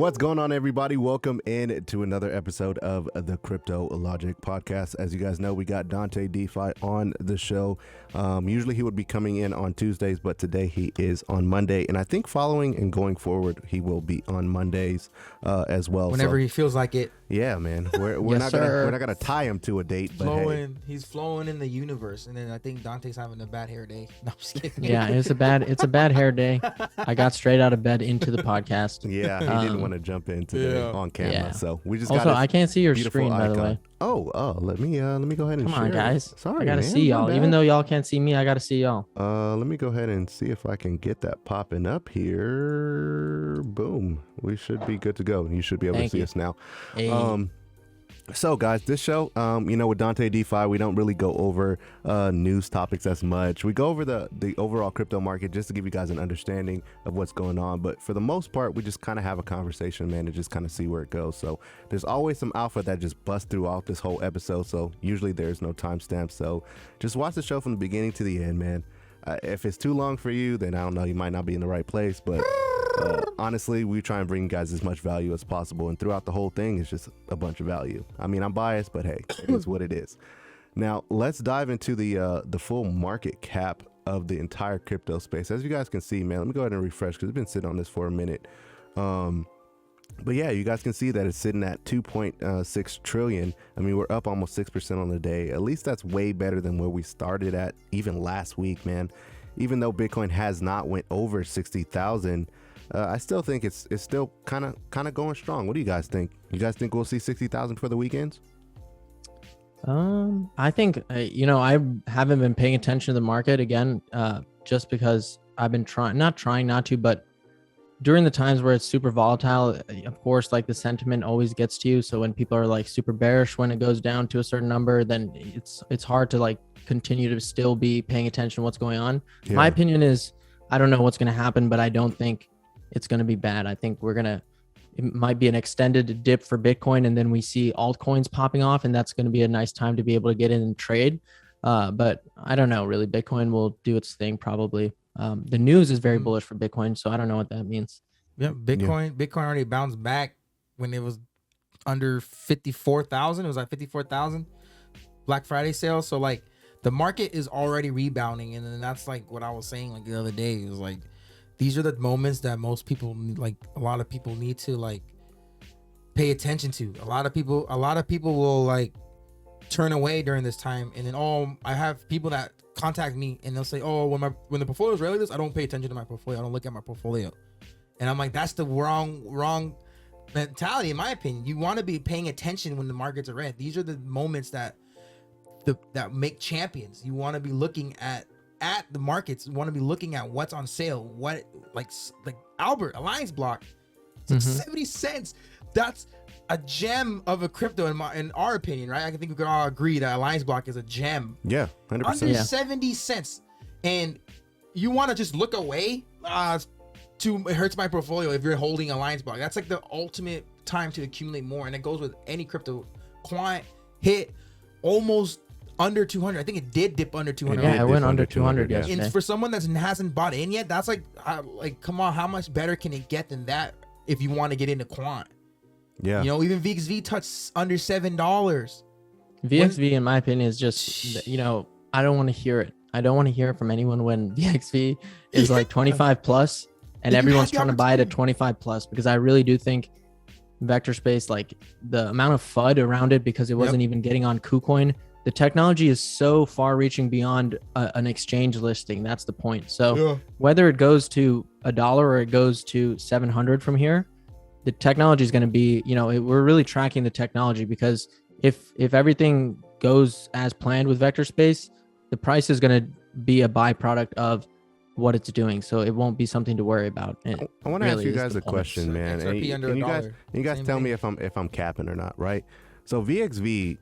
What's going on, everybody? Welcome in to another episode of the Crypto Logic podcast. As you guys know, we got DANTE DeFi on the show. Usually he would be coming in on Tuesdays, but today he is on Monday. And I think following and going forward, he will be on Mondays as well. Whenever he feels like it. Yeah, man. We're Yes, not gonna tie him to a date, but hey. He's flowing in the universe, and then I think Dante's having a bad hair day. No, I'm just kidding. Yeah, it's a bad hair day. I got straight out of bed into the podcast. Yeah, he didn't want to jump in today on camera, Yeah. so we just Also, got. I can't see your beautiful screen, by the icon. way. Let me go ahead and Come share on, it. guys. Sorry, I gotta man, see my y'all. bad. Even though y'all can't see me, I gotta see y'all. Let me go ahead and see if I can get that popping up here. Boom. We should be good to go. You should be able Thank to see you. us now. Hey. So guys, this show, with DANTE DeFi, we don't really go over news topics as much. We go over the overall crypto market just to give you guys an understanding of what's going on. But for the most part, we just kind of have a conversation, man, and just kind of see where it goes. So there's always some alpha that just busts throughout this whole episode. So usually there's no timestamp. So just watch the show from the beginning to the end, man. If it's too long for you, then I don't know, you might not be in the right place. But honestly, we try and bring you guys as much value as possible. And throughout the whole thing, it's just a bunch of value. I mean, I'm biased, but hey, it is what it is. Now, let's dive into the full market cap of the entire crypto space. As you guys can see, man, let me go ahead and refresh because it's been sitting on this for a minute. But yeah, you guys can see that it's sitting at 2.6 trillion. I mean, we're up almost 6% on the day. At least that's way better than where we started at even last week, man. Even though Bitcoin has not went over 60,000, I still think it's still kind of going strong. What do you guys think? You guys think we'll see 60,000 for the weekends? I think I haven't been paying attention to the market again, just because I've been trying not to, but during the times where it's super volatile, of course, like the sentiment always gets to you. So when people are like super bearish when it goes down to a certain number, then it's hard to like continue to still be paying attention to what's going on. Yeah. My opinion is I don't know what's going to happen, but I don't think it's going to be bad. I think it might be an extended dip for Bitcoin, and then we see altcoins popping off, and that's going to be a nice time to be able to get in and trade. But I don't know, really. Bitcoin will do its thing probably. The news is very bullish for Bitcoin, so I don't know what that means. Yeah, Bitcoin already bounced back when it was under 54,000. It was like 54,000 Black Friday sale. So like the market is already rebounding, and then that's like what I was saying like the other day. It was like these are the moments that most people, like a lot of people, need to like pay attention to. A lot of people will like turn away during this time, and then I have people that contact me and they'll say, oh, when the portfolio is really this, I don't pay attention to my portfolio. I don't look at my portfolio. And I'm like, that's the wrong mentality, in my opinion. You want to be paying attention when the markets are red. These are the moments that make champions. You want to be looking at the markets. You want to be looking at what's on sale. What like Albert Alliance block, it's like 70 cents. That's a gem of a crypto in our opinion, right? I think we could all agree that Alliance block is a gem. Yeah, 100%. Under 70 cents. And you want to just look away? It hurts my portfolio if you're holding Alliance block. That's like the ultimate time to accumulate more. And it goes with any crypto. QUANT hit almost under 200. I think it did dip under 200. Yeah, it went under 200 yesterday. And for someone that hasn't bought in yet, that's like come on, how much better can it get than that if you want to get into QUANT? Yeah. Even VXV touched under $7. VXV, in my opinion, is just, I don't want to hear it. I don't want to hear it from anyone when VXV is like 25 plus and everyone's trying to buy it at 25 plus, because I really do think Vectorspace, like the amount of FUD around it, because it wasn't even getting on KuCoin. The technology is so far reaching beyond an exchange listing. That's the point. So whether it goes to $1 or it goes to 700 from here, the technology is going to be, we're really tracking the technology, because if everything goes as planned with Vectorspace, the price is going to be a byproduct of what it's doing. So it won't be something to worry about. And I want to ask you guys a question, man. XRP And under $1. you guys tell me if I'm capping or not, right? So VXV,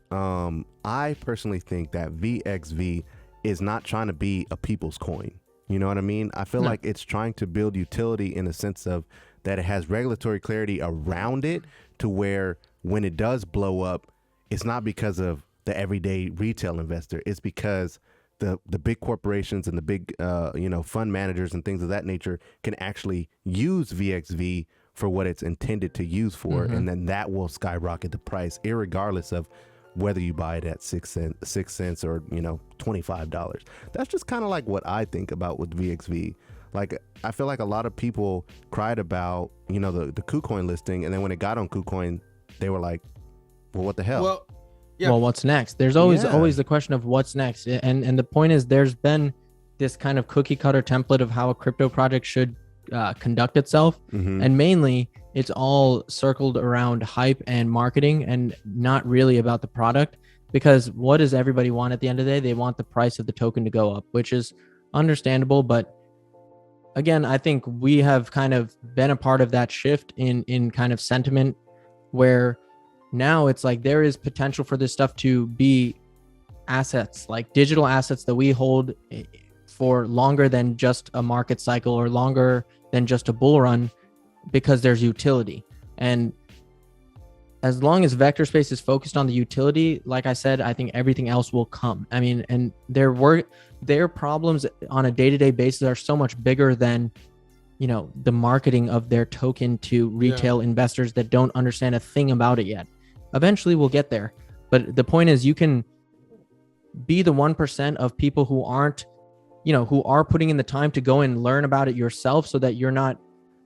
I personally think that VXV is not trying to be a people's coin. You know what I mean? I feel like it's trying to build utility in the sense of that it has regulatory clarity around it, to where when it does blow up, it's not because of the everyday retail investor. It's because the big corporations and the big fund managers and things of that nature can actually use VXV for what it's intended to use for, and then that will skyrocket the price, irregardless of whether you buy it at 6 cents or $25. That's just kind of like what I think about with VXV. Like, I feel like a lot of people cried about the KuCoin listing, and then when it got on KuCoin, they were like, well, what the hell? Well, yeah. Well, what's next? There's always the question of what's next, and the point is, there's been this kind of cookie cutter template of how a crypto project should conduct itself, and mainly it's all circled around hype and marketing, and not really about the product. Because what does everybody want at the end of the day? They want the price of the token to go up, which is understandable. But again, I think we have kind of been a part of that shift in kind of sentiment, where now it's like there is potential for this stuff to be assets, like digital assets that we hold for longer than just a market cycle or longer than just a bull run, because there's utility. And as long as Vectorspace is focused on the utility, like I said, I think everything else will come. I mean, and their problems on a day-to-day basis are so much bigger than the marketing of their token to retail investors that don't understand a thing about it yet. Eventually we'll get there, but the point is, you can be the 1% of people who aren't who are putting in the time to go and learn about it yourself, so that you're not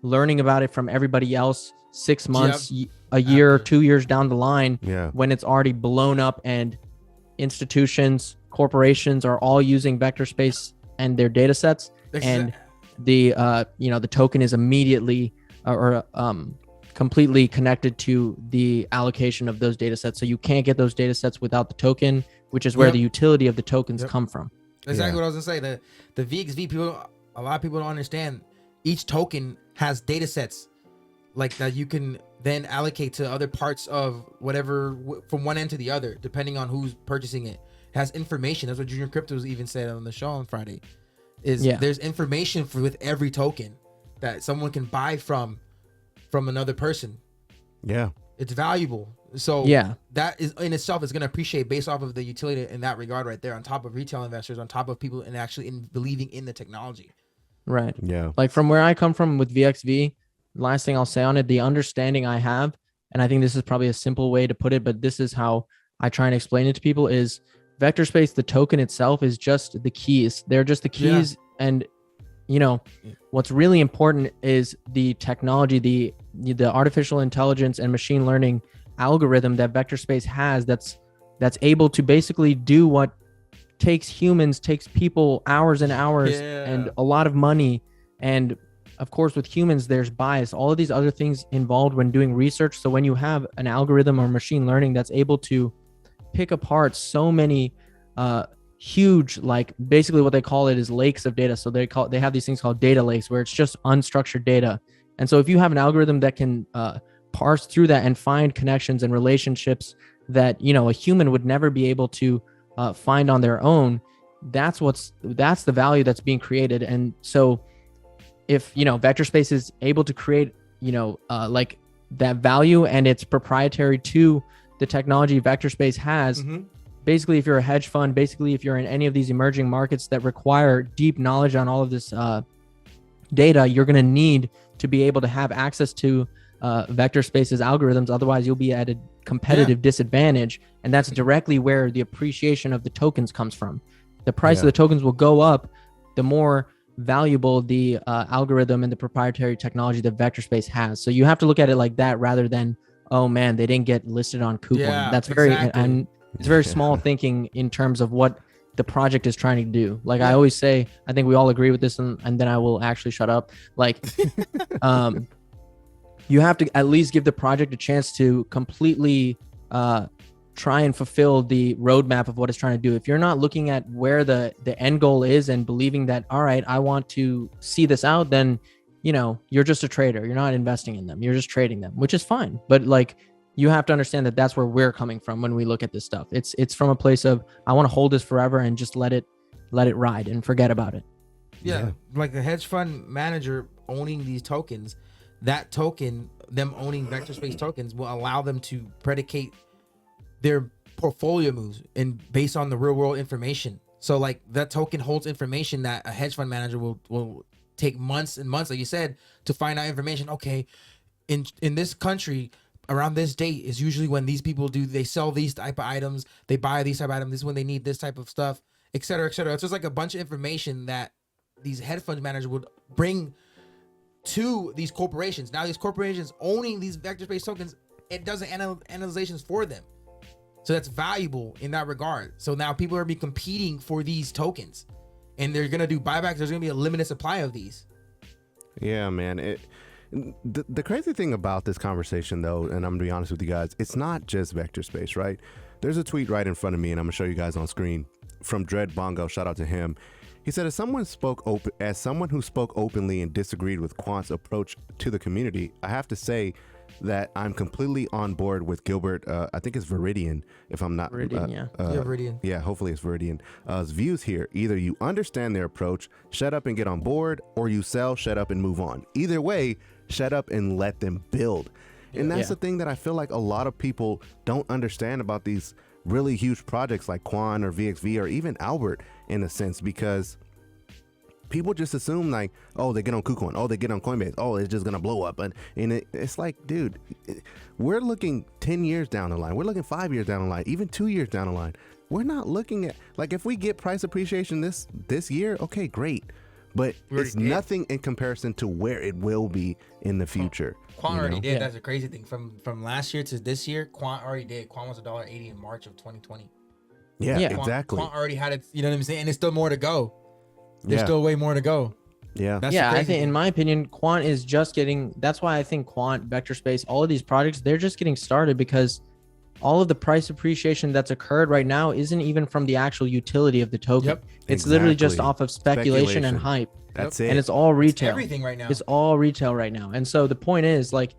learning about it from everybody else 6 months, a year, 2 years down the line, when it's already blown up and institutions, corporations are all using Vectorspace and their data sets, and the the token is immediately or completely connected to the allocation of those data sets. So you can't get those data sets without the token, which is where the utility of the tokens come from. Exactly what I was gonna say. The VXV people, a lot of people don't understand. Each token has data sets like that you can then allocate to other parts of whatever, from one end to the other, depending on who's purchasing it. It has information. That's what Junior Cryptos even said on the show on Friday. There's information with every token that someone can buy from another person. Yeah, it's valuable. So that is in itself is going to appreciate based off of the utility in that regard right there, on top of retail investors, on top of people and actually believing in the technology. Right. Yeah. Like from where I come from with VXV, last thing I'll say on it, the understanding I have, and I think this is probably a simple way to put it, but this is how I try and explain it to people, is Vectorspace, the token itself, is just the keys. They're just the keys. And what's really important is the technology, the artificial intelligence and machine learning algorithm that Vectorspace has, that's able to basically do what takes people hours and hours and a lot of money. And of course, with humans, there's bias, all of these other things involved when doing research. So when you have an algorithm or machine learning that's able to pick apart so many huge, like basically what they call it is lakes of data. So they have these things called data lakes, where it's just unstructured data. And so if you have an algorithm that can parse through that and find connections and relationships that a human would never be able to find on their own, that's the value that's being created. And so if Vectorspace is able to create like that value, and it's proprietary to the technology Vectorspace has, basically if you're a hedge fund, basically if you're in any of these emerging markets that require deep knowledge on all of this data, you're going to need to be able to have access to Vectorspace's algorithms. Otherwise you'll be at a competitive disadvantage, and that's directly where the appreciation of the tokens comes from. The price of the tokens will go up the more valuable the algorithm and the proprietary technology that Vectorspace has. So you have to look at it like that, rather than, oh man, they didn't get listed on KuCoin. That's very and it's very small thinking in terms of what the project is trying to do. Like I always say, I think we all agree with this, and then I will actually shut up. Like you have to at least give the project a chance to completely try and fulfill the roadmap of what it's trying to do. If you're not looking at where the end goal is and believing that, all right, I want to see this out, then you're just a trader. You're not investing in them. You're just trading them, which is fine. But like, you have to understand that that's where we're coming from when we look at this stuff. It's from a place of, I want to hold this forever and just let it ride and forget about it. Yeah. Like a hedge fund manager owning these tokens, that token, them owning Vectorspace tokens, will allow them to predicate their portfolio moves and based on the real world information. So like that token holds information that a hedge fund manager will take months and months, like you said, to find out information. Okay, in this country around this date is usually when these people they sell these type of items, they buy these type of items. This is when they need this type of stuff, et cetera, et cetera. It's just like a bunch of information that these hedge fund managers would bring to these corporations. Now these corporations owning these Vectorspace tokens, it does analyzations for them. So that's valuable in that regard. So now people are be competing for these tokens, and they're gonna do buybacks. There's gonna be a limited supply of these. Yeah, man. The crazy thing about this conversation, though, and I'm gonna be honest with you guys, it's not just Vectorspace, right? There's a tweet right in front of me, and I'm gonna show you guys on screen from Dread Bongo. Shout out to him. He said, as someone who spoke openly and disagreed with Quant's approach to the community, I have to say that I'm completely on board with Gilbert. I think it's Viridian, if I'm not. Viridian, Viridian. Yeah, hopefully it's Viridian. Views here: either you understand their approach, shut up and get on board, or you sell, shut up and move on. Either way, shut up and let them build. And that's the thing that I feel like a lot of people don't understand about these really huge projects like Quant or VXV or even Albert, in a sense, because people just assume like, oh, they get on KuCoin, oh, they get on Coinbase, oh, it's just gonna blow up. And it's like, dude, we're looking 10 years down the line, we're looking 5 years down the line, even 2 years down the line. We're not looking at, like, if we get price appreciation this year, okay, great, but it's nothing in comparison to where it will be in the future. Quant already did. That's a crazy thing. From last year to this year, Quant already did. Quant was $1.80 in March of 2020. Yeah, exactly. Quant already had it. You know what I'm saying? And there's still more to go. There's still way more to go. Yeah. I think, in my opinion, Quant is just getting. That's why I think Quant, Vectorspace, all of these projects, they're just getting started, because all of the price appreciation that's occurred right now isn't even from the actual utility of the token. Yep. It's literally just off of speculation and hype. That's it. And it's all retail. It's everything right now. It's all retail right now. And so the point is, like,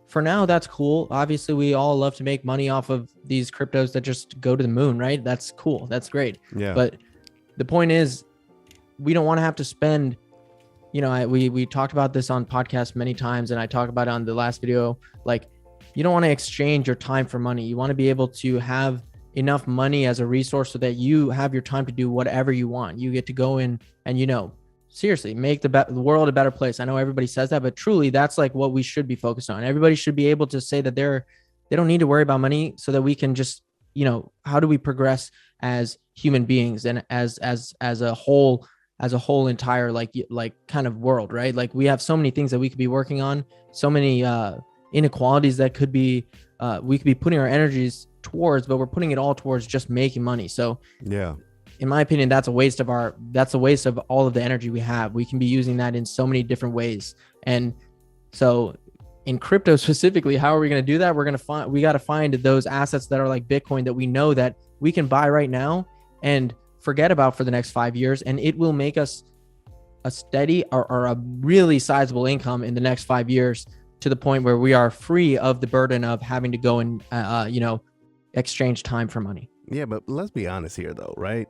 for now, that's cool. Obviously, we all love to make money off of these cryptos that just go to the moon, right? That's cool. That's great. Yeah. But the point is, we don't want to have to spend, we talked about this on podcast many times, and I talked about it on the last video. Like, you don't want to exchange your time for money. You want to be able to have enough money as a resource so that you have your time to do whatever you want. You get to go in and, seriously, make the world a better place. I know everybody says that, but truly, that's like what we should be focused on. Everybody should be able to say that they don't need to worry about money, so that we can just, how do we progress as human beings and as a whole entire like kind of world, right? Like, we have so many things that we could be working on, so many inequalities that we could be putting our energies towards, but we're putting it all towards just making money. So yeah, in my opinion, that's a waste of all of the energy we have. We can be using that in so many different ways. And so in crypto specifically, how are we going to do that? We got to find those assets that are like Bitcoin that we know that we can buy right now and forget about for the next 5 years. And it will make us a steady or a really sizable income in the next 5 years, to the point where we are free of the burden of having to go and, exchange time for money. Yeah, but let's be honest here, though, right?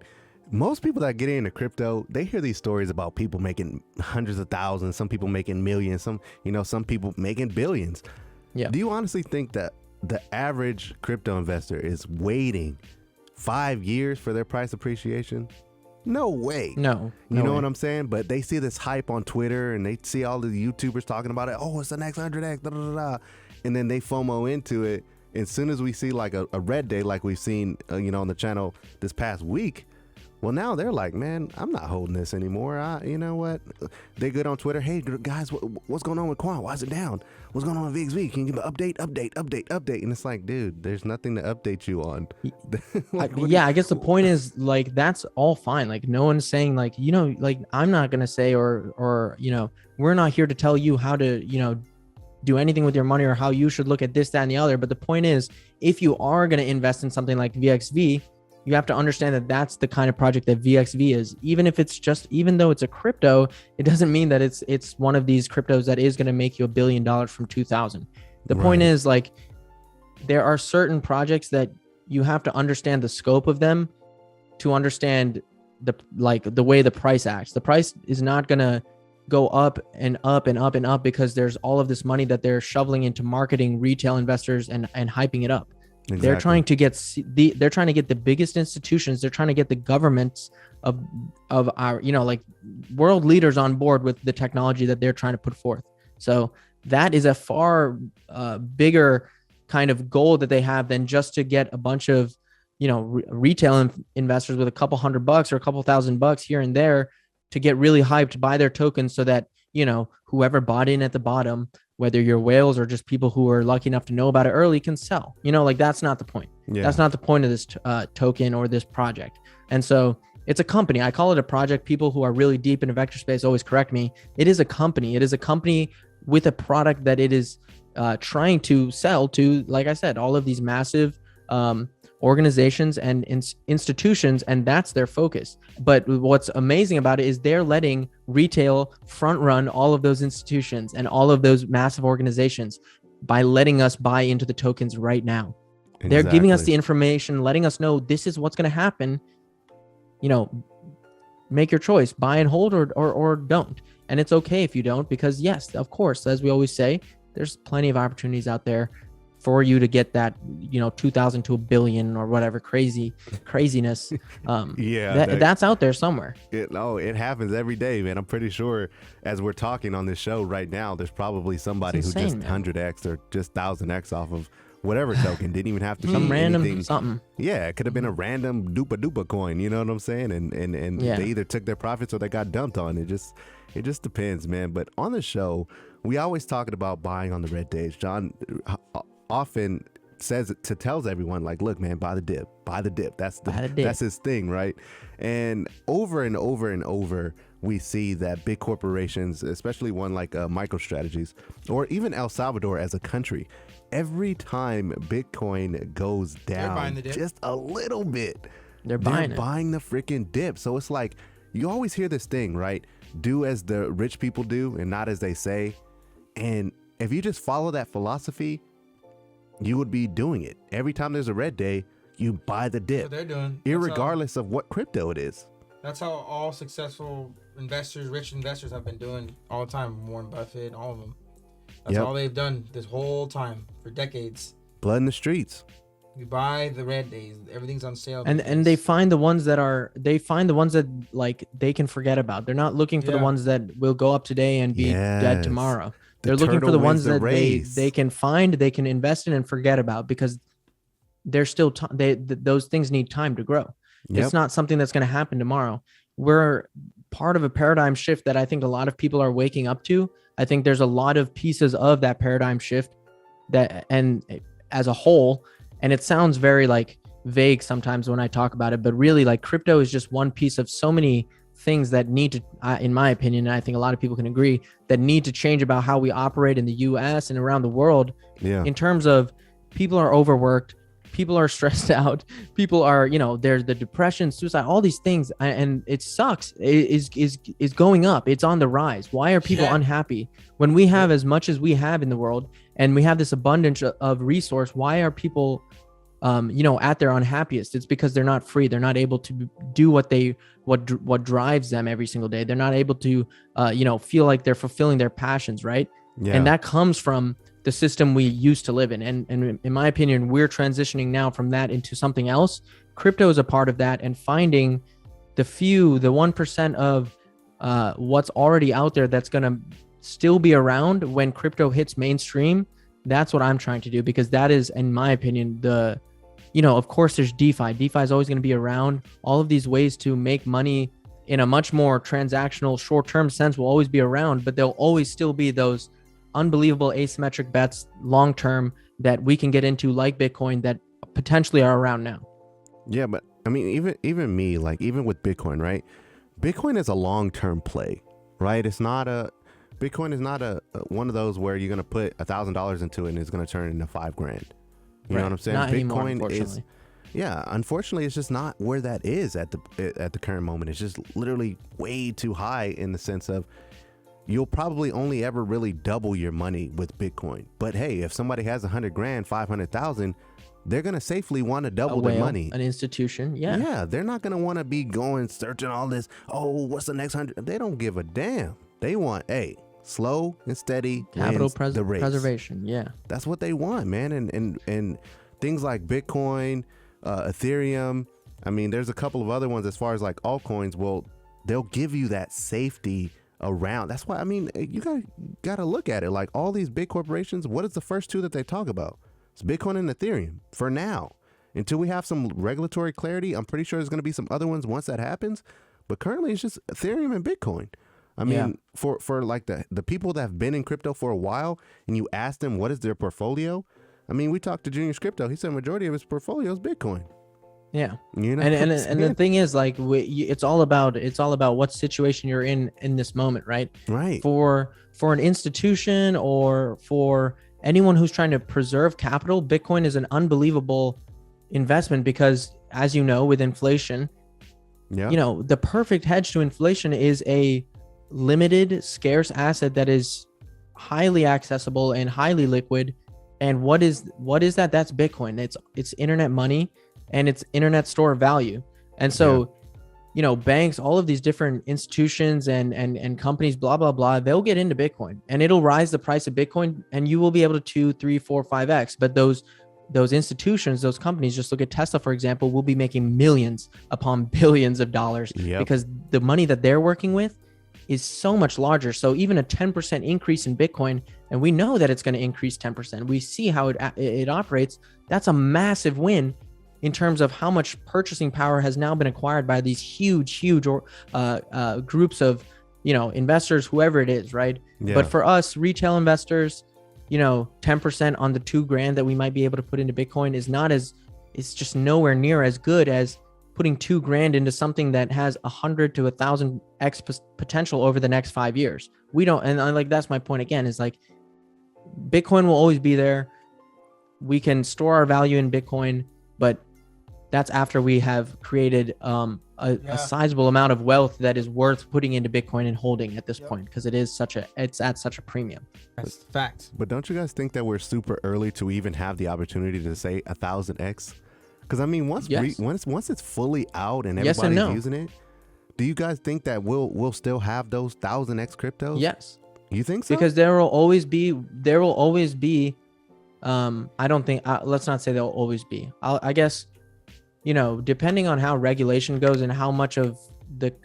Most people that get into crypto, they hear these stories about people making hundreds of thousands, some people making millions, some people making billions. Yeah. Do you honestly think that the average crypto investor is waiting 5 years for their price appreciation? No way. No You know way. what I'm saying? But they see this hype on Twitter, and they see all the YouTubers talking about it. Oh, it's the next 100x, da, da, da, da. And then they FOMO into it. As soon as we see like a red day, like we've seen, on the channel this past week, well, now they're like, man, I'm not holding this anymore. You know what? They good on Twitter. Hey, guys, what's going on with Quant? Why is it down? What's going on with VXV? Can you give an update? And it's like, dude, there's nothing to update you on. I guess the point is, like, that's all fine. Like, no one's saying like, I'm not going to say, or, we're not here to tell you how to, do anything with your money or how you should look at this, that, and the other. But the point is, if you are going to invest in something like VXV, you have to understand that that's the kind of project that VXV is. Even though it's a crypto, it doesn't mean that it's one of these cryptos that is going to make you $1 billion from 2000. The point is, like, there are certain projects that you have to understand the scope of them to understand the way the price acts. The price is not going to go up and up and up and up because there's all of this money that they're shoveling into marketing retail investors and hyping it up. Exactly. They're trying to get the biggest institutions. They're trying to get the governments of our, world leaders on board with the technology that they're trying to put forth. So that is a far bigger kind of goal that they have than just to get a bunch of, retail investors with a couple $100 or a couple $1,000 here and there to get really hyped to buy their tokens so that, whoever bought in at the bottom, whether you're whales or just people who are lucky enough to know about it early, can sell. Like that's not the point. Yeah. That's not the point of this token or this project. And so it's a company. I call it a project. People who are really deep into Vectorspace always correct me. It is a company. It is a company with a product that it is trying to sell to, like I said, all of these massive organizations and institutions, and that's their focus. But what's amazing about it is they're letting retail front run all of those institutions and all of those massive organizations by letting us buy into the tokens right now. Exactly. They're giving us the information, letting us know this is what's going to happen. Make your choice, buy and hold or don't. And it's okay if you don't, because yes, of course, as we always say, there's plenty of opportunities out there for you to get that, 2,000 to a billion or whatever craziness. That's out there somewhere. It happens every day, man. I'm pretty sure as we're talking on this show right now, there's probably somebody who just 100x or just 1,000x off of whatever token. Didn't even have to some be random anything. Something. Yeah, it could have been a random dupa coin. You know what I'm saying? And they either took their profits or they got dumped on. It just depends, man. But on the show, we always talking about buying on the red days. John often tells everyone, like, look, man, buy the dip. That's his thing, right? And over and over and over, we see that big corporations, especially one like MicroStrategies or even El Salvador as a country, every time Bitcoin goes down just a little bit, they're buying the freaking dip. So it's like, you always hear this thing, right? Do as the rich people do and not as they say. And if you just follow that philosophy, you would be doing it. Every time there's a red day, you buy the dip. What they're doing. Irregardless of what crypto it is. That's how all successful investors, rich investors have been doing all the time. Warren Buffett, all of them. That's all they've done this whole time for decades. Blood in the streets. You buy the red days. Everything's on sale. And they find the ones that like they can forget about. They're not looking for the ones that will go up today and be dead tomorrow. They're looking for the ones that they can find, they can invest in and forget about, because they're still those things need time to grow. It's not something that's going to happen tomorrow. We're part of a paradigm shift that I think a lot of people are waking up to. I think there's a lot of pieces of that paradigm shift and as a whole, and it sounds very like vague sometimes when I talk about it, but really like crypto is just one piece of so many things that need to, in my opinion, and I think a lot of people can agree, that need to change about how we operate in the US and around the world. In terms of people are overworked, people are stressed out, people are, there's the depression, suicide, all these things, and it sucks. It is going up. It's on the rise. Why are people unhappy when we have as much as we have in the world and we have this abundance of resource? Why are people at their unhappiest? It's because they're not free. They're not able to do what drives them every single day. They're not able to, feel like they're fulfilling their passions, right? And that comes from the system we used to live in. And in my opinion, we're transitioning now from that into something else. Crypto is a part of that, and finding the 1% of what's already out there that's going to still be around when crypto hits mainstream. That's what I'm trying to do, because that is, in my opinion, of course there's DeFi. DeFi is always going to be around. All of these ways to make money in a much more transactional, short-term sense will always be around, but there'll always still be those unbelievable asymmetric bets long-term that we can get into, like Bitcoin, that potentially are around now. Yeah, but I mean, even me, like even with Bitcoin, right? Bitcoin is a long-term play, right? Bitcoin is not a one of those where you're going to put $1,000 into it and it's going to turn into $5,000. You know what I'm saying? Not Bitcoin anymore, unfortunately. Unfortunately, it's just not where that is at the current moment. It's just literally way too high in the sense of you'll probably only ever really double your money with Bitcoin. But hey, if somebody has $100,000, 500,000, they're going to safely want to double their money. An institution. Yeah. They're not going to want to be going searching all this. Oh, what's the next 100? They don't give a damn. They want, slow and steady capital the race. Preservation. Yeah. That's what they want, man. And things like Bitcoin, Ethereum. I mean, there's a couple of other ones as far as like altcoins. Well, they'll give you that safety around. That's why, I mean, you got to look at it. Like all these big corporations, what is the first two that they talk about? It's Bitcoin and Ethereum for now. Until we have some regulatory clarity, I'm pretty sure there's going to be some other ones once that happens. But currently, it's just Ethereum and Bitcoin. I mean, for like the people that have been in crypto for a while, and you ask them what is their portfolio. I mean, we talked to Junior's Crypto. He said majority of his portfolio is Bitcoin. Yeah, you know, and the thing is, like, it's all about what situation you're in this moment, right? Right. For an institution or for anyone who's trying to preserve capital, Bitcoin is an unbelievable investment because, as you know, with inflation, you know, the perfect hedge to inflation is a limited, scarce asset that is highly accessible and highly liquid. And what is that? That's Bitcoin. It's internet money and it's internet store of value. And so, you know, banks, all of these different institutions and companies, blah, blah, blah, they'll get into Bitcoin and it'll rise the price of Bitcoin and you will be able to 2, 3, 4, 5x. But those institutions, those companies, just look at Tesla, for example, will be making millions upon billions of dollars because the money that they're working with is so much larger. So even a 10% increase in Bitcoin, and we know that it's going to increase 10%. We see how it operates. That's a massive win in terms of how much purchasing power has now been acquired by these huge groups of, you know, investors, whoever it is, right? But for us retail investors, you know, 10% on the $2,000 that we might be able to put into Bitcoin it's just nowhere near as good as putting $2,000 into something that has 100 to 1,000x potential over the next 5 years. We don't, and like, that's my point again, is like, Bitcoin will always be there. We can store our value in Bitcoin, but that's after we have created a sizable amount of wealth that is worth putting into Bitcoin and holding at this point, because it's at such a premium. That's the fact. But don't you guys think that we're super early to even have the opportunity to say 1,000x? Because I mean, once it's fully out and everybody's using it, do you guys think that we'll still have those 1,000x cryptos? Yes. You think so? Because there will always be. I don't think. Let's not say there'll always be. I guess, you know, depending on how regulation goes and how much of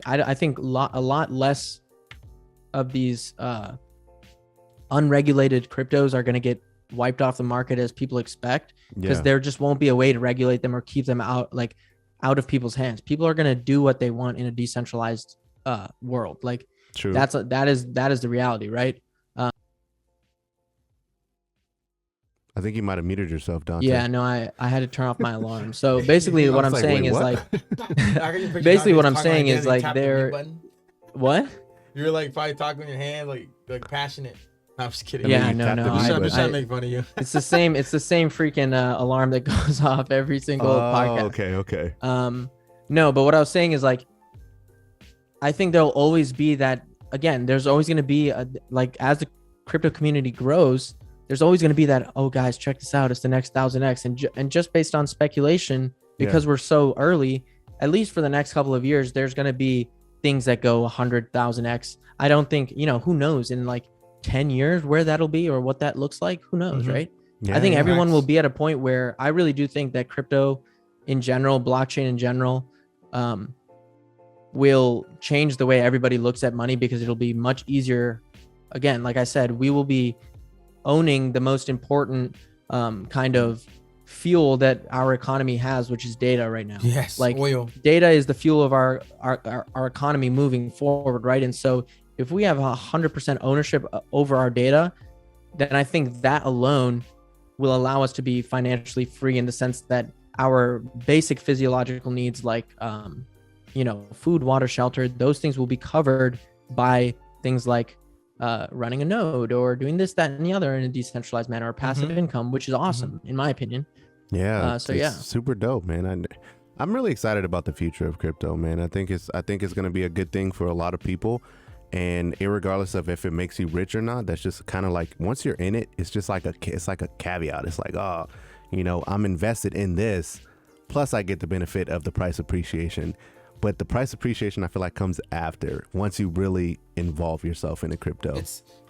I think a lot less of these unregulated cryptos are going to get wiped off the market as people expect, because there just won't be a way to regulate them or keep them out of people's hands. People are going to do what they want in a decentralized world. Like, true. That is the reality, right? I think you might have muted yourself, Dante. Yeah, no, I had to turn off my alarm. So basically what I'm saying is like, basically what I'm saying is like what? You're like probably talking with your hand, like passionate. No, I'm just kidding. Yeah, no. I'm just trying to make fun of you. It's the same freaking alarm that goes off every single podcast. Okay. No, but what I was saying is like, I think there'll always be that, again, there's always going to be like, as the crypto community grows, there's always going to be that, oh guys, check this out, it's the next 1,000x. And just based on speculation, because we're so early, at least for the next couple of years, there's going to be things that go 100,000x. I don't think, you know, who knows in like 10 years where that'll be or what that looks like, who knows, right? I think everyone will be at a point where I really do think that crypto in general, blockchain in general, will change the way everybody looks at money, because it'll be much easier. Again, like I said, we will be owning the most important kind of fuel that our economy has, which is data right now. Yes, like oil. Data is the fuel of our economy moving forward, right? And so if we have 100% ownership over our data, then I think that alone will allow us to be financially free, in the sense that our basic physiological needs, like you know, food, water, shelter, those things will be covered by things like running a node or doing this, that, and the other in a decentralized manner, or passive income, which is awesome in my opinion. Yeah. Super dope, man. I'm really excited about the future of crypto, man. I think it's going to be a good thing for a lot of people. And irregardless of if it makes you rich or not, that's just kind of like, once you're in it, it's just like a caveat. It's like, oh, you know, I'm invested in this, plus I get the benefit of the price appreciation. But the price appreciation, I feel like, comes after, once you really involve yourself in a crypto.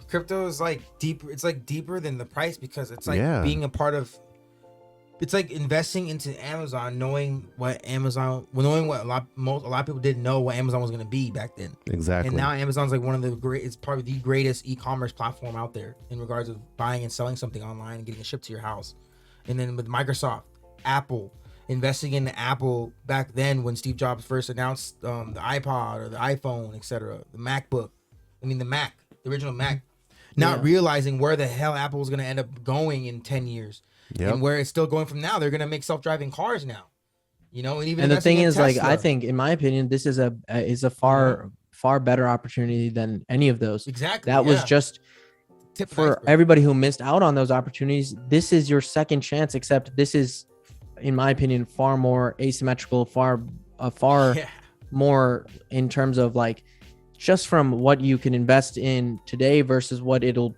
Crypto is like deeper. It's like deeper than the price, because it's like being a part of it's like investing into Amazon, knowing what a lot of people didn't know what Amazon was going to be back then. Exactly. And now Amazon's like one of the it's probably the greatest e-commerce platform out there in regards of buying and selling something online and getting it shipped to your house. And then with Microsoft, Apple, investing in Apple back then when Steve Jobs first announced the iPod or the iPhone, etc., the MacBook, the Mac, the original Mac, not realizing where the hell Apple was going to end up going in 10 years. Yep. And where it's still going from now. They're going to make self-driving cars now. And even the thing is, Tesla. like, I think, in my opinion, this is a far better opportunity than any of those. Exactly. That was just for everybody who missed out on those opportunities. This is your second chance, except this is, in my opinion, far more asymmetrical, far more in terms of like just from what you can invest in today versus what your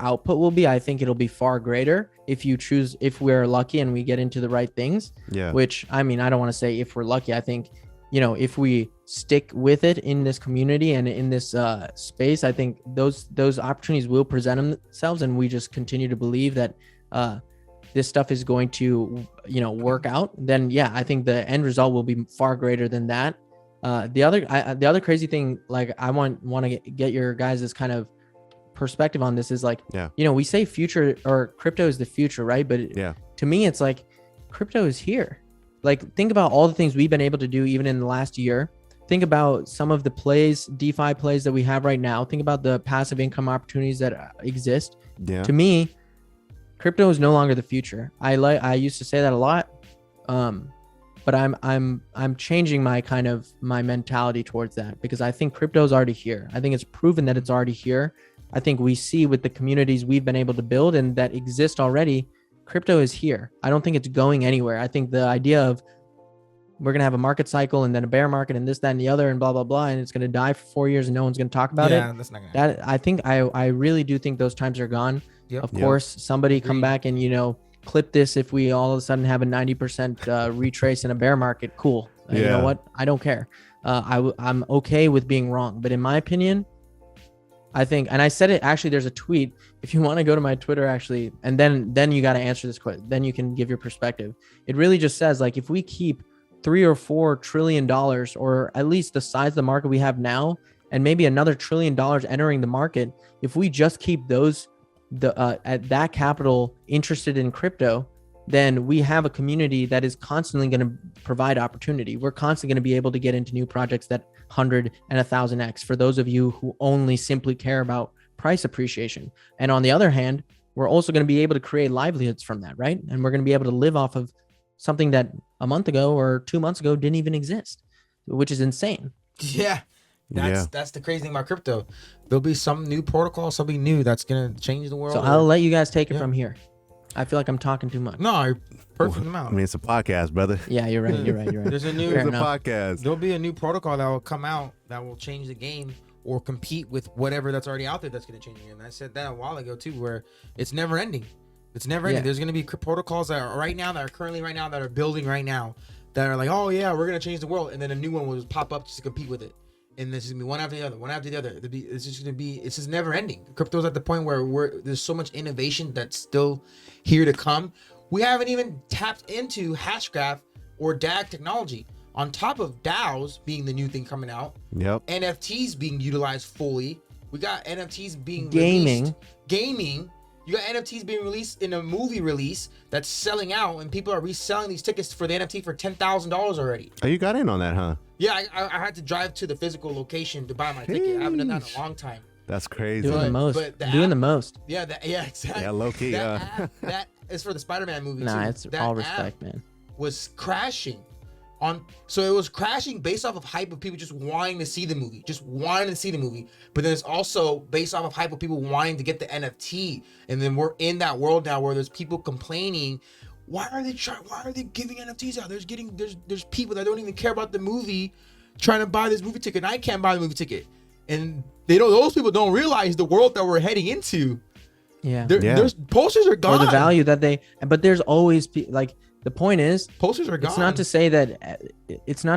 output will be. I think it'll be far greater if we're lucky and we get into the right things. Yeah. Which, I don't want to say if we're lucky. I think, if we stick with it in this community and in this space, I think those opportunities will present themselves, and we just continue to believe that this stuff is going to, work out. Then I think the end result will be far greater than that. The other crazy thing, like, I want to get your guys' kind of perspective on this is like, we say future or crypto is the future, right? But to me, it's like crypto is here. Like, think about all the things we've been able to do even in the last year. Think about some of the DeFi plays that we have right now. Think about the passive income opportunities that exist. Yeah. To me, crypto is no longer the future. I used to say that a lot. But I'm changing my mentality towards that, because I think crypto is already here. I think it's proven that it's already here. I think we see with the communities we've been able to build and that exist already, crypto is here. I don't think it's going anywhere. I think the idea of we're going to have a market cycle and then a bear market and this, that, and the other and blah, blah, blah, and it's going to die for 4 years and no one's going to talk about it. That's not gonna happen. I really do think those times are gone. Yep. Of course, somebody come back and, clip this if we all of a sudden have a 90% retrace in a bear market. Cool. You know what? I don't care. I'm okay with being wrong. But in my opinion, I think, and I said it, actually, there's a tweet. If you want to go to my Twitter, actually, and then you got to answer this question. Then you can give your perspective. It really just says, like, if we keep $3 or $4 trillion, or at least the size of the market we have now, and maybe another $1 trillion entering the market, if we just keep those at that capital interested in crypto, then we have a community that is constantly going to provide opportunity. We're constantly going to be able to get into new projects that 100 and 1,000x for those of you who only simply care about price appreciation. And on the other hand, we're also going to be able to create livelihoods from that, right? And we're going to be able to live off of something that a month ago or 2 months ago didn't even exist, which is insane. Yeah. That's the crazy thing about crypto. There'll be some new protocol, something new that's going to change the world. So I'll let you guys take it from here. I feel like I'm talking too much. No, you're perfect amount. It's a podcast, brother. Yeah, you're right. There's a podcast. There'll be a new protocol that will come out that will change the game or compete with whatever that's already out there that's going to change the game. And I said that a while ago too, where it's never ending. It's never ending. There's going to be protocols that are currently building right now that are like, oh yeah, we're going to change the world, and then a new one will just pop up just to compete with it. And this is gonna be one after the other. It's just never ending. Crypto's at the point where there's so much innovation that's still here to come. We haven't even tapped into Hashgraph or DAG technology. On top of DAOs being the new thing coming out, NFTs being utilized fully. We got NFTs being released. Gaming. You got NFTs being released in a movie release that's selling out, and people are reselling these tickets for the NFT for $10,000 already. Oh, you got in on that, huh? Yeah, I had to drive to the physical location to buy my ticket. I haven't done that in a long time. That's crazy. Doing the most. Yeah, exactly. Yeah, low key. That is for the Spider-Man movie. Nah, too. it's all respect, man. Was crashing. So it was crashing based off of hype of people just wanting to see the movie, but then it's also based off of hype of people wanting to get the NFT. And then we're in that world now where there's people complaining, why are they giving NFTs out? There's people that don't even care about the movie trying to buy this movie ticket, and I can't buy the movie ticket. And those people don't realize the world that we're heading into. There's posters are gone. Or the value that but there's always like, the point is, posters are gone. It's not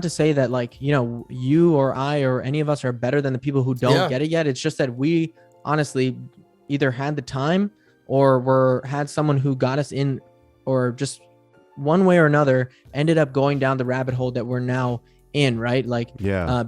to say that like, you or I or any of us are better than the people who don't get it yet. It's just that we honestly either had the time or had someone who got us in or just one way or another ended up going down the rabbit hole that we're now in, right? Like,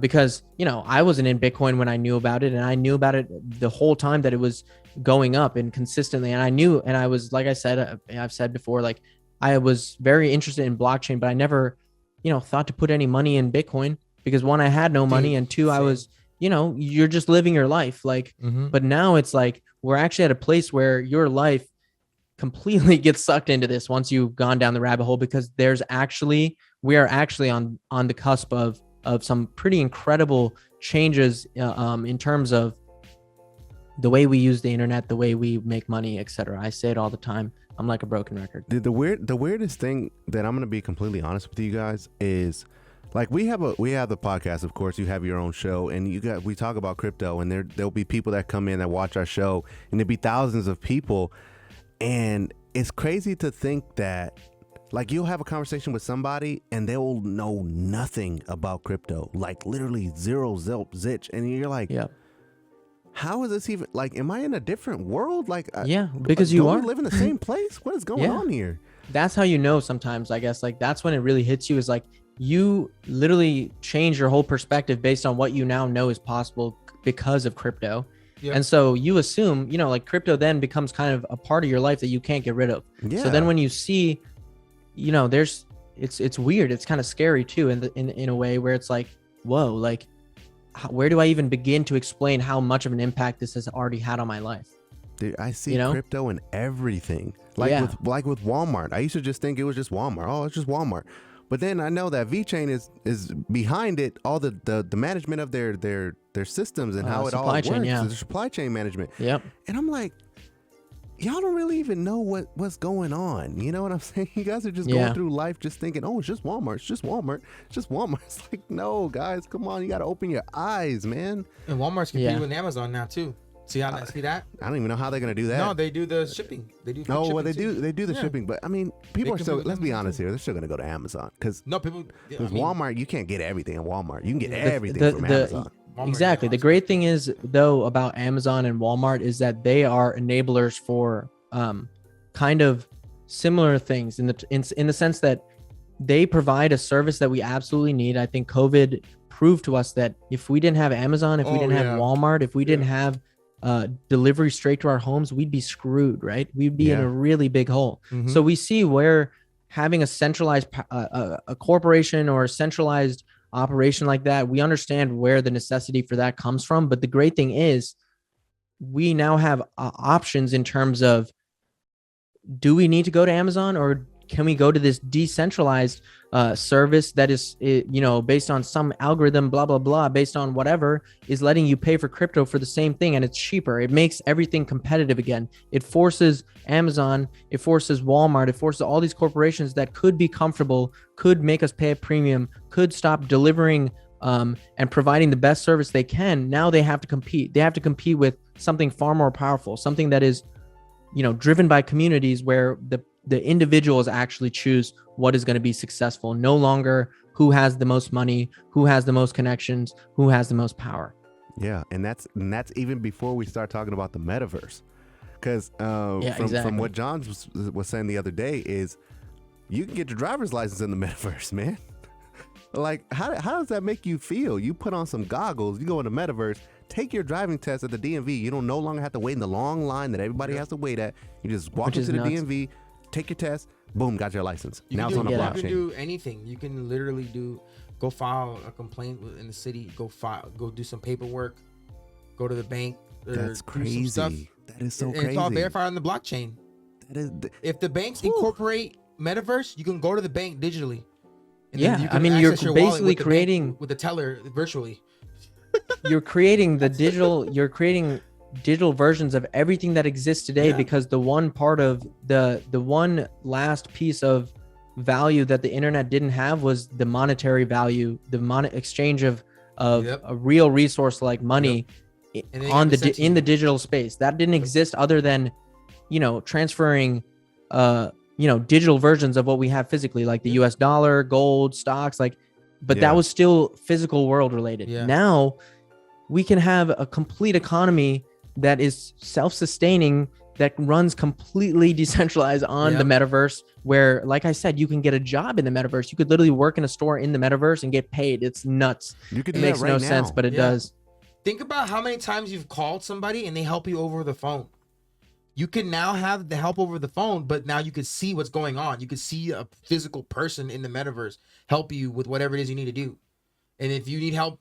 because, you know, I wasn't in Bitcoin when I knew about it, and I knew about it the whole time that it was going up and consistently. And I knew, and I was, like I said, I've said before, like I was very interested in blockchain, but I never, you know, thought to put any money in Bitcoin because one, I had no money, and two, I was, you know, you're just living your life. Like, but now it's like, we're actually at a place where your life completely gets sucked into this once you've gone down the rabbit hole, because we are actually on the cusp of some pretty incredible changes in terms of the way we use the internet, the way we make money, etc. I say it all the time. I'm like a broken record. The weirdest thing that I'm gonna be completely honest with you guys is, like, we have the podcast, of course. You have your own show, and we talk about crypto, and there'll be people that come in that watch our show, and there'll be thousands of people. And it's crazy to think that, like, you'll have a conversation with somebody and they'll know nothing about crypto, like literally zero, zilch. And you're like, how is this even, like, am I in a different world? Like, because you we live in the same place. What is going on here? That's how you know sometimes, I guess. Like, that's when it really hits you, is like, you literally change your whole perspective based on what you now know is possible because of crypto. And so you assume, you know, like, crypto then becomes kind of a part of your life that you can't get rid of. So then when you see, you know, it's weird. It's kind of scary too, in a way where it's like, whoa, like, where do I even begin to explain how much of an impact this has already had on my life? Dude, I see crypto in everything. Like with Walmart. I used to just think it was just Walmart. Oh, it's just Walmart. But then I know that VeChain is behind it, all the management of their systems and how it all works. The supply chain management. Yep. And I'm like, y'all don't really even know what's going on. You know what I'm saying? You guys are just going through life just thinking, oh, it's just Walmart. It's just Walmart. It's just Walmart. It's like, no, guys, come on. You got to open your eyes, man. And Walmart's competing with Amazon now too. See that? I don't even know how they're gonna do that. No, they do the shipping. They do. They do the shipping, but I mean, people are still. Let's be honest here. They're still gonna go to Amazon because Walmart, you can't get everything at Walmart. You can get everything from Amazon. Exactly. The great thing is, though, about Amazon and Walmart is that they are enablers for kind of similar things in the sense that they provide a service that we absolutely need. I think COVID proved to us that if we didn't have Amazon, if we didn't have Walmart, if we didn't have delivery straight to our homes, we'd be screwed, right? We'd be in a really big hole. So we see where having a centralized a corporation or a centralized operation like that, we understand where the necessity for that comes from. But the great thing is we now have options in terms of, do we need to go to Amazon, or can we go to this decentralized service that is, you know, based on some algorithm, blah, blah, blah, based on whatever, is letting you pay for crypto for the same thing, and it's cheaper. It makes everything competitive again. It forces Amazon, it forces Walmart, it forces all these corporations that could be comfortable, could make us pay a premium, could stop delivering and providing the best service they can. Now they have to compete. They have to compete with something far more powerful, something that is, you know, driven by communities where the individuals actually choose what is going to be successful, no longer who has the most money, who has the most connections, who has the most power. Yeah, and that's even before we start talking about the metaverse, because from what John was saying the other day is, you can get your driver's license in the metaverse, man. Like, how does that make you feel? You put on some goggles, you go in the metaverse, take your driving test at the DMV. You don't no longer have to wait in the long line that everybody has to wait at. You just walk into the DMV, take your test, boom, got your license. Now it's on a blockchain. You can do anything. You can literally go file a complaint in the city, go do some paperwork, go to the bank. That's crazy. That is so crazy. It's all verified on the blockchain. If the banks incorporate metaverse, you can go to the bank digitally. Yeah, I mean, you're basically creating with the teller virtually. You're creating digital versions of everything that exists today, because the one part of the one last piece of value that the internet didn't have was the monetary value, the exchange of a real resource like money in the digital space. That didn't exist other than, you know, transferring digital versions of what we have physically, like the US dollar, gold, stocks, but that was still physical world related. Now we can have a complete economy that is self-sustaining that runs completely decentralized on the metaverse, where, like I said, you can get a job in the metaverse. You could literally work in a store in the metaverse and get paid. It's nuts. You could It do makes that right no now. sense, but it does. Think about how many times you've called somebody and they help you over the phone. You can now have the help over the phone, but now you can see what's going on. You can see a physical person in the metaverse help you with whatever it is you need to do. And if you need help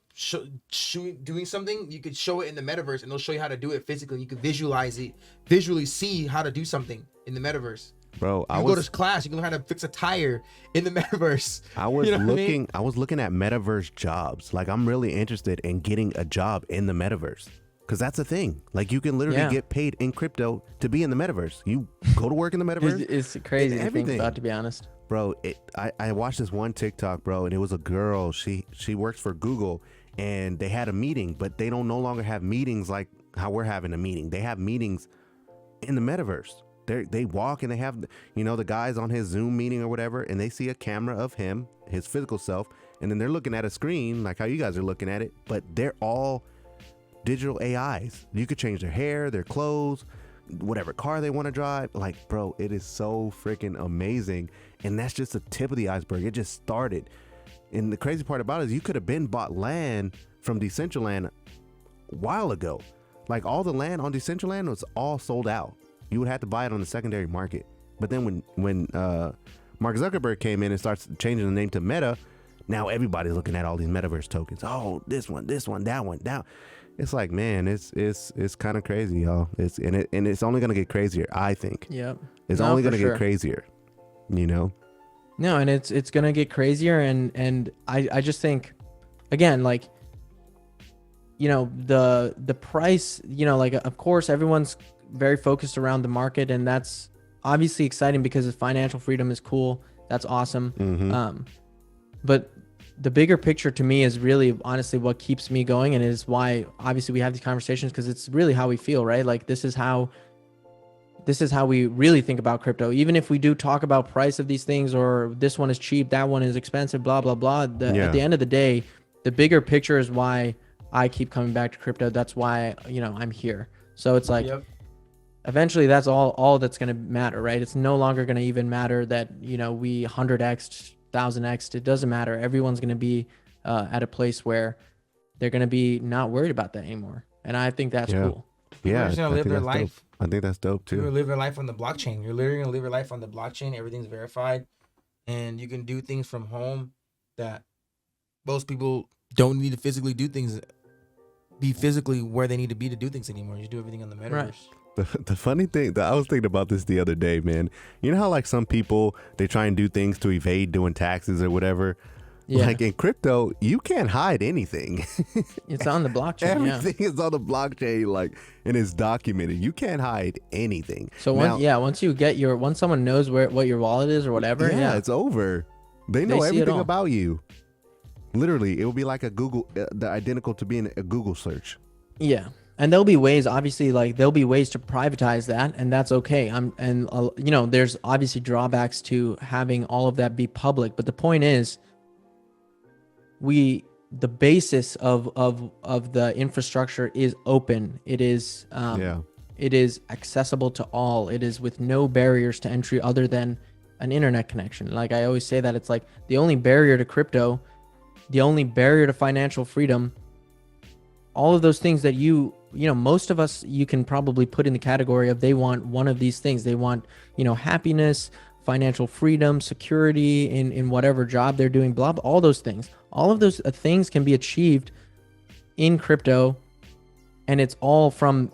doing something, you could show it in the metaverse and they'll show you how to do it physically. You can visually see how to do something in the metaverse. Bro, you go to class, you can learn how to fix a tire in the metaverse. I was looking at metaverse jobs. Like, I'm really interested in getting a job in the metaverse, because that's a thing. Like, you can literally get paid in crypto to be in the metaverse. You go to work in the metaverse. It's crazy to think about, to be honest. Bro, I watched this one TikTok, bro, and it was a girl. She works for Google, and they had a meeting, but they don't no longer have meetings like how we're having a meeting. They have meetings in the metaverse. They walk and they have, the guys on his Zoom meeting or whatever, and they see a camera of him, his physical self, and then they're looking at a screen like how you guys are looking at it, but they're all digital AIs. You could change their hair, their clothes, whatever car they want to drive. Like, bro, it is so freaking amazing. And that's just the tip of the iceberg. It just started. And the crazy part about it is you could have been bought land from Decentraland a while ago. Like, all the land on Decentraland was all sold out. You would have to buy it on the secondary market. But then when Mark Zuckerberg came in and starts changing the name to Meta, now everybody's looking at all these metaverse tokens. Oh, this one, that one, that. It's like, man, it's kind of crazy, y'all. It's only gonna get crazier, I think. Yep. It's only gonna get crazier, No, and it's gonna get crazier, and I just think, again, like, the price, like, of course everyone's very focused around the market, and that's obviously exciting because the financial freedom is cool. That's awesome. Mm-hmm. But the bigger picture to me is really honestly what keeps me going, and is why obviously we have these conversations, because it's really how we feel, right? Like, this is how we really think about crypto. Even if we do talk about price of these things, or this one is cheap, that one is expensive, blah blah blah, at the end of the day, the bigger picture is why I keep coming back to crypto. That's why I'm here. So it's like, eventually that's all that's going to matter, right? It's no longer going to even matter that we 100x, 1000x. It doesn't matter. Everyone's going to be at a place where they're going to be not worried about that anymore, and I think that's cool. Yeah, just gonna live their life. Dope. I think that's dope too. You're living life on the blockchain. You're literally gonna live your life on the blockchain. Everything's verified, and you can do things from home that most people don't need to physically do things. Be physically where they need to be to do things anymore. You do everything on the metaverse. Right. The funny thing that I was thinking about this the other day, man. You know how, like, some people, they try and do things to evade doing taxes or whatever. Yeah. Like, in crypto, you can't hide anything. It's on the blockchain. Everything is on the blockchain, like, and it's documented. You can't hide anything. So once you get once someone knows what your wallet is or whatever, it's over. They know everything about you. Literally, it will be like a Google, the identical to being a Google search. Yeah. And there'll be ways, obviously, like, there'll be ways to privatize that, and that's okay. There's obviously drawbacks to having all of that be public, but the point is, the basis of the infrastructure is open. It is it is accessible to all. It is with no barriers to entry other than an internet connection. Like I always say, that it's like the only barrier to crypto, the only barrier to financial freedom, all of those things that most of us, you can probably put in the category of, they want one of these things. They want, happiness, financial freedom, security in whatever job they're doing, blah, blah, all those things. All of those things can be achieved in crypto, and it's all from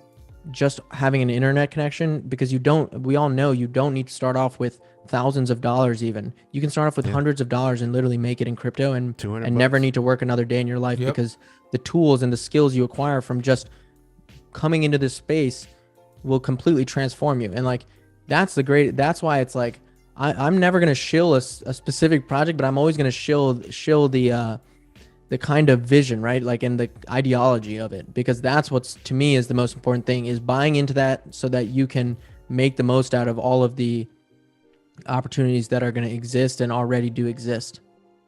just having an internet connection, because we all know you don't need to start off with thousands of dollars. Even you can start off with hundreds of dollars and literally make it in crypto, and never need to work another day in your life, because the tools and the skills you acquire from just coming into this space will completely transform you. And like, that's why it's like, I'm never going to shill a specific project, but I'm always going to shill the kind of vision, right? Like, and the ideology of it, because that's what's, to me, is the most important thing, is buying into that so that you can make the most out of all of the opportunities that are going to exist and already do exist.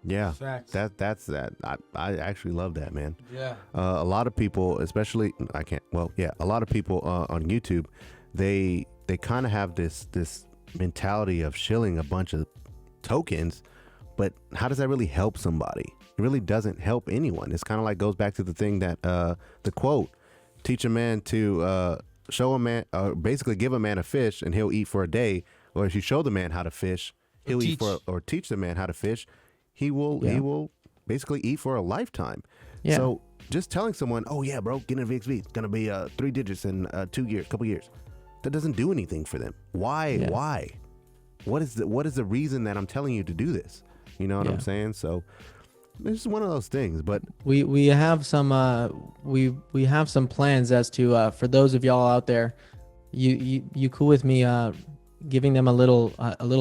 Yeah, that's that. I actually love that, man. Yeah. A lot of people, especially, a lot of people on YouTube, they they kind of have this mentality of shilling a bunch of tokens, but how does that really help somebody? It really doesn't help anyone. It's kind of like goes back to the thing that the quote, teach a man to show a man, basically give a man a fish and he'll eat for a day. Or if you show the man how to fish, he'll eat for, or teach the man how to fish, he will basically eat for a lifetime. Yeah. So just telling someone, oh yeah, bro, get in a VXV, it's gonna be 3 digits in 2 years, couple years, that doesn't do anything for them. Why? What is the reason that I'm telling you to do this? You know what I'm saying? So it's just one of those things. But we have some we have some plans as to for those of y'all out there, you cool with me giving them a little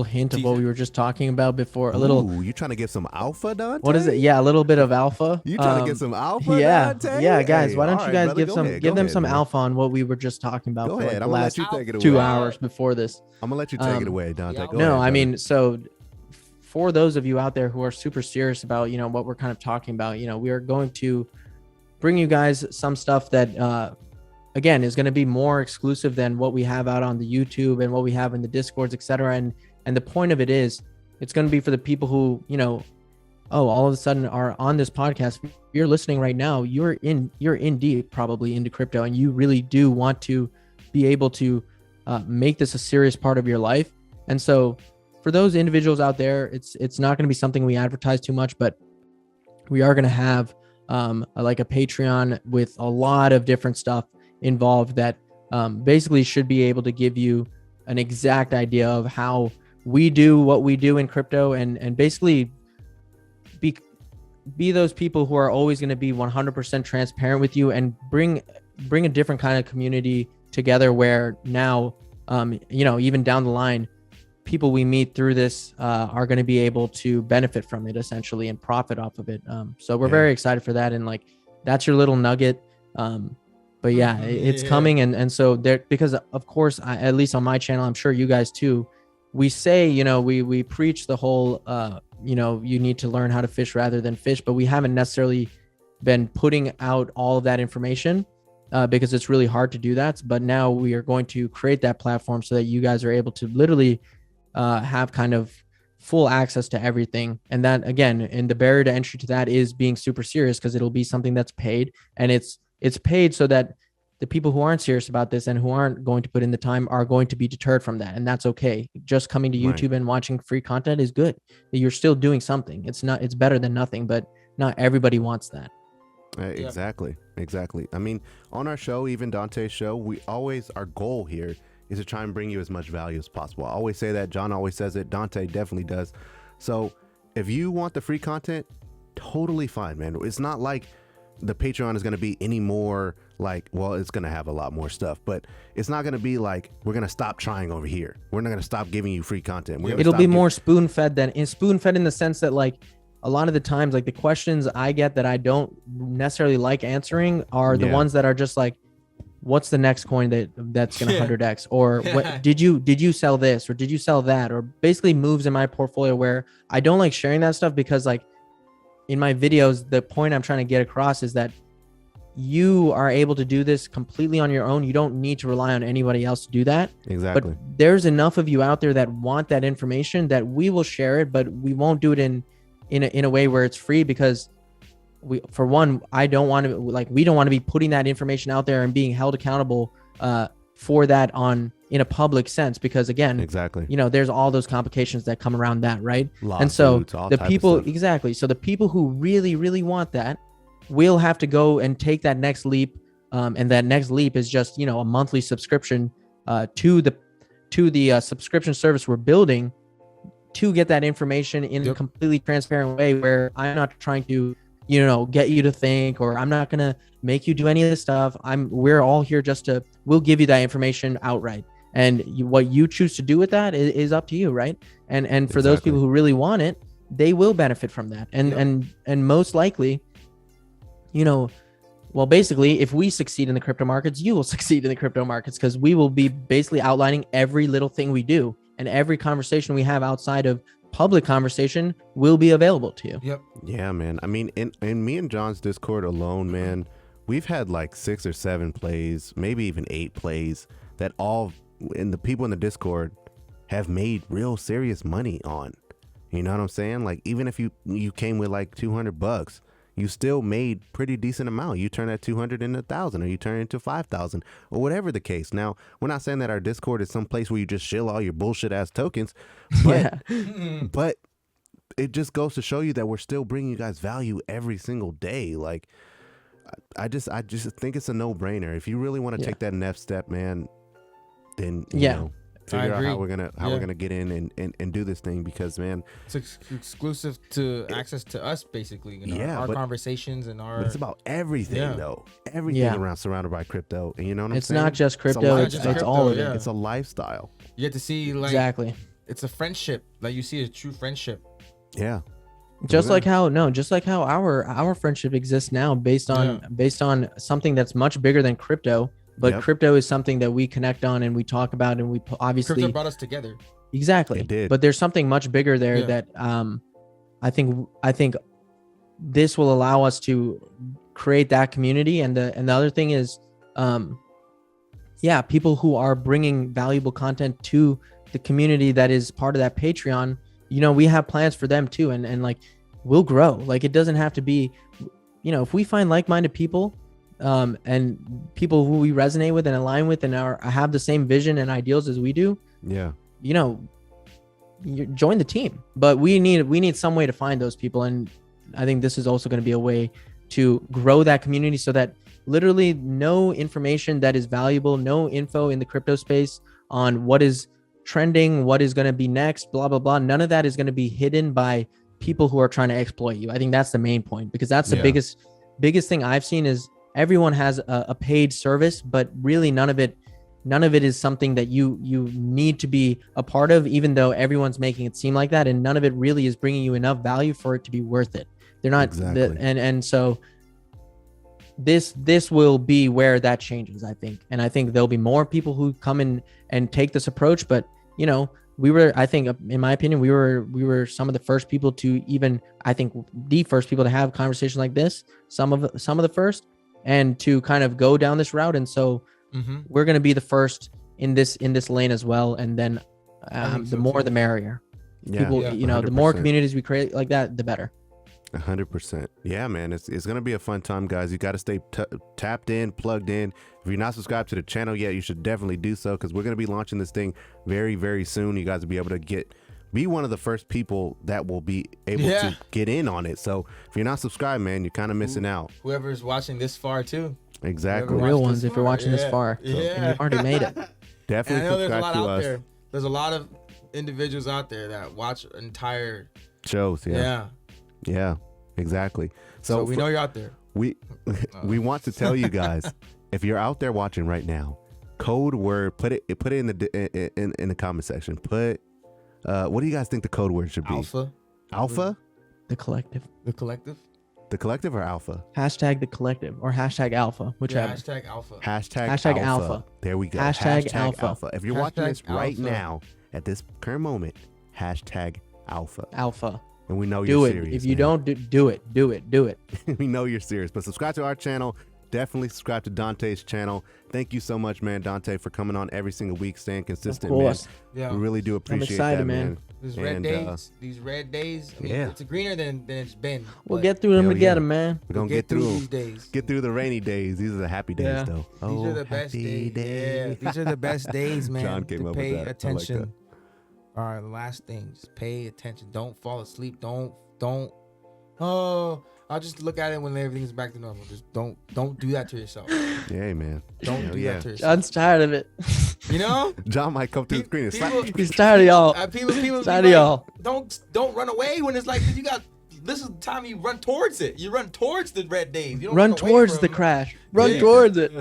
hint of what we were just talking about before? You trying to give some alpha, Dante? What is it? Yeah, a little bit of alpha. You trying to get some alpha, yeah, Dante? Yeah, guys, Hey, why don't you guys brother, give them some alpha on what we were just talking about Go for ahead. like I'm the gonna last let you take it away. 2 hours before this. I'm gonna let you take it away, Dante. Go No, ahead, I brother. mean, so for those of you out there who are super serious about, what we're kind of talking about, we are going to bring you guys some stuff that, again, is going to be more exclusive than what we have out on the YouTube and what we have in the Discords, etc. And the point of it is, it's going to be for the people who, all of a sudden are on this podcast. If you're listening right now, you're in deep probably into crypto, and you really do want to be able to make this a serious part of your life. And so for those individuals out there, it's not going to be something we advertise too much, but we are going to have like a Patreon with a lot of different stuff involved that basically should be able to give you an exact idea of how we do what we do in crypto, and basically be those people who are always going to be 100% transparent with you, and bring a different kind of community together where now, even down the line, people we meet through this are going to be able to benefit from it essentially and profit off of it. So we're very excited for that. And like, that's your little nugget. But yeah, it's coming. And so there, because of course, at least on my channel, I'm sure you guys too, we say, we preach the whole, you need to learn how to fish rather than fish, but we haven't necessarily been putting out all of that information because it's really hard to do that. But now we are going to create that platform so that you guys are able to literally have kind of full access to everything. And that, again, and the barrier to entry to that is being super serious, because it'll be something that's paid, and it's paid so that the people who aren't serious about this and who aren't going to put in the time are going to be deterred from that. And that's okay. Just coming to YouTube and watching free content is good. You're still doing something. It's better than nothing, but not everybody wants that. Exactly. I mean, on our show, even Dante's show, our goal here is to try and bring you as much value as possible. I always say that. John always says it. Dante definitely does. So if you want the free content, totally fine, man. It's not like the Patreon is going to be any more like, well, it's going to have a lot more stuff, but it's not going to be like, we're going to stop trying over here. We're not going to stop giving you free content. It'll be more spoon-fed in the sense that, like, a lot of the times, like, the questions I get that I don't necessarily like answering are the ones that are just like, what's the next coin that's going to 100x, or what did you sell this, or did you sell that, or basically moves in my portfolio, where I don't like sharing that stuff, because like in my videos, the point I'm trying to get across is that you are able to do this completely on your own. You don't need to rely on anybody else to do that. Exactly. But there's enough of you out there that want that information that we will share it, but we won't do it in a way where it's free, because we don't want to be putting that information out there and being held accountable for that in a public sense, because again, there's all those complications that come around that, right? And so the people, so the people who really, really want that will have to go and take that next leap, and that next leap is just a monthly subscription to the subscription service we're building to get that information in a completely transparent way, where I'm not trying to get you to think, or I'm not going to make you do any of this stuff. We're all here we'll give you that information outright. And what you choose to do with that is up to you, right? And for those people who really want it, they will benefit from that. And most likely, basically, if we succeed in the crypto markets, you will succeed in the crypto markets, because we will be basically outlining every little thing we do, and every conversation we have outside of public conversation will be available to you. Yep. Yeah, man. I mean, in me and John's Discord alone, man, we've had like 6 or 7 plays, maybe even 8 plays that all and the people in the Discord have made real serious money on. You know what I'm saying? Like, even if you came with like $200, you still made pretty decent amount. You turn that 200 into 1,000, or you turn it into 5,000, or whatever the case. Now, we're not saying that our Discord is some place where you just shill all your bullshit ass tokens, but but it just goes to show you that we're still bringing you guys value every single day. Like, I just think it's a no brainer. If you really want to take that next step, man, then you know, figure out how we're gonna get in and do this thing, because, man, it's exclusive to access to us, basically. You know, our conversations and our. But it's about everything though. Everything around surrounded by crypto. And you know what I'm saying? It's not just crypto. It's all of it. It's a lifestyle. You get to see, like, exactly. It's a friendship. Like, you see a true friendship. Yeah. Just like how our friendship exists now, based on something that's much bigger than crypto. But crypto is something that we connect on and we talk about, and we obviously crypto brought us together. Exactly. It did. But there's something much bigger there that I think this will allow us to create that community. And the other thing is, people who are bringing valuable content to the community that is part of that Patreon. You know, we have plans for them too, and like, we'll grow. Like, it doesn't have to be, you know, if we find like-minded people. And people who we resonate with and align with and have the same vision and ideals as we do, you know, you join the team. But we need some way to find those people, and I think this is also going to be a way to grow that community, so that literally no information that is valuable, no info in the crypto space on what is trending, what is going to be next, blah blah blah, none of that is going to be hidden by people who are trying to exploit you. I think that's the main point, because that's the biggest thing I've seen is everyone has a paid service, but really none of it is something that you need to be a part of, even though everyone's making it seem like that, and none of it really is bringing you enough value for it to be worth it. They're not and so this will be where that changes, I think. And I think there'll be more people who come in and take this approach. But, you know, I think, in my opinion, we were some of the first people to even, I think, the first people to have conversations like this, some of the first, and to kind of go down this route. And so we're going to be the first in this lane as well. And then the more, the merrier. People, you know, 100%. The more communities we create like that, the better. 100%. Yeah, man. It's going to be a fun time, guys. You got to stay tapped in, plugged in. If you're not subscribed to the channel yet, you should definitely do so, because we're going to be launching this thing very, very soon. You guys will be able to be one of the first people that will be able to get in on it. So if you're not subscribed, man, you're kind of missing out. Whoever's watching this far too. Exactly. The real ones, if you're watching this far. And you've already made it. Definitely subscribe to us. There. There's a lot of individuals out there that watch entire shows. Yeah, exactly. So we know you're out there. We want to tell you guys, if you're out there watching right now, code word, put it in the comment section. Put what do you guys think the code word should be? Alpha? The collective. The collective? The collective or alpha? Hashtag the collective or hashtag alpha, whichever. Hashtag alpha. Hashtag alpha. There we go. Hashtag alpha. If you're watching this right now, at this current moment, hashtag alpha. Alpha. And we know you're serious. If you don't do it. We know you're serious. But subscribe to our channel. Definitely subscribe to Dante's channel. Thank you so much, man, Dante, for coming on every single week, staying consistent, of course. Man. Yeah. We really do appreciate excited, that, man. These red days. I mean, it's greener than it's been. We'll get through them together, man. We're gonna get through these days. Get through the rainy days. These are the happy days, though. These are the best days. Yeah, these are the best days, man. John came to up pay with that. attention. Like that. All right, the last things. Pay attention. Don't fall asleep. Don't. Oh, I'll just look at it when everything's back to normal. Just don't do that to yourself. Yeah, man. Don't do that to yourself. John's tired of it. You know? John might come to the screen and slap. He's tired of y'all. People tired of y'all. Don't run away when it's like this is the time you run towards it. You run towards the red days. You don't run towards the crash. Run towards it.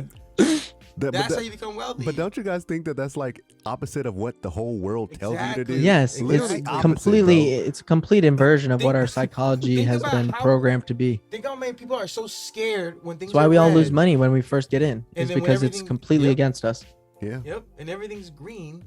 That's how you become wealthy. But don't you guys think that that's like opposite of what the whole world tells you to do? Yes, it's completely. It's a complete inversion of what our psychology has been programmed to be. Think how many people are so scared when things. That's why we all lose money when we first get in. It's because it's completely against us. Yeah. Yep. And everything's green.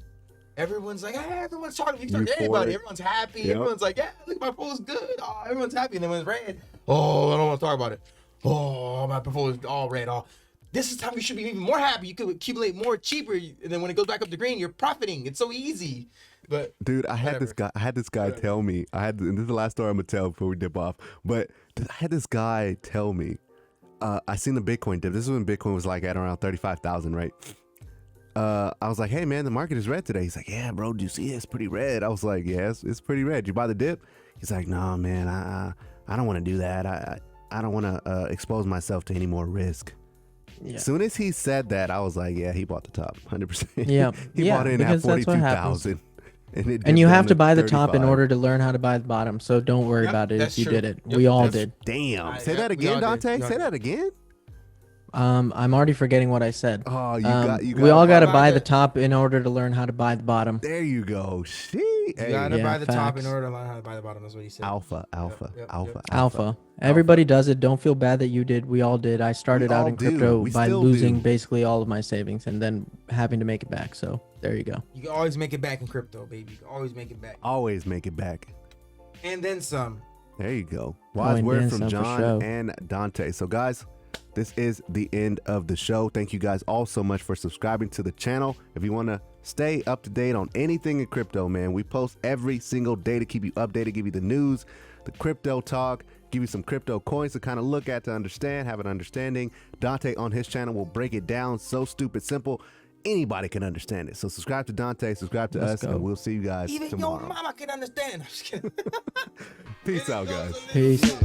Everyone's like, hey, everyone's talking. You talk to everybody. Everyone's happy. Yep. Everyone's like, yeah, look, my portfolio's good. Oh, everyone's happy. And then when it's red, oh, I don't want to talk about it. Oh, my portfolio's all red. Oh. This is time you should be even more happy. You could accumulate more cheaper, and then when it goes back up the green, you're profiting. It's so easy. But dude, I had this guy tell me. And this is the last story I'm gonna tell before we dip off. But I had this guy tell me. I seen the Bitcoin dip. This is when Bitcoin was like at around 35,000, right? I was like, hey man, the market is red today. He's like, yeah, bro, do you see it? It's pretty red. I was like, yeah, it's pretty red. You buy the dip? He's like, no, man, I don't want to do that. I don't want to expose myself to any more risk. Yeah. As soon as he said that, I was like, yeah, he bought the top, 100%. Yeah, he bought it in at because that's what happens. 42,000. And you have to buy the top in order to learn how to buy the bottom. So don't worry about it if you did it. We all did. Damn. Say that again, Dante. Say that again. I'm already forgetting what I said. Oh, we all got to buy the top in order to learn how to buy the bottom. There you go. She. You gotta buy the top in facts. order to learn how to buy the bottom. That's what he said. Alpha. Everybody does it. Don't feel bad that you did. We all did. I started out in crypto by losing basically all of my savings and then having to make it back. So there you go. You can always make it back in crypto, baby. You can always make it back. Always make it back. And then some. There you go. Wise word from John and Dante. So guys, this is the end of the show. Thank you guys all so much for subscribing to the channel. If you want to stay up to date on anything in crypto, man, we post every single day to keep you updated, give you the news, the crypto talk, give you some crypto coins to kind of look at, to understand, have an understanding. Dante on his channel will break it down so stupid simple anybody can understand it. So subscribe to Dante, subscribe to us, and we'll see you guys tomorrow. Even your mama can understand. Peace out, guys. Peace.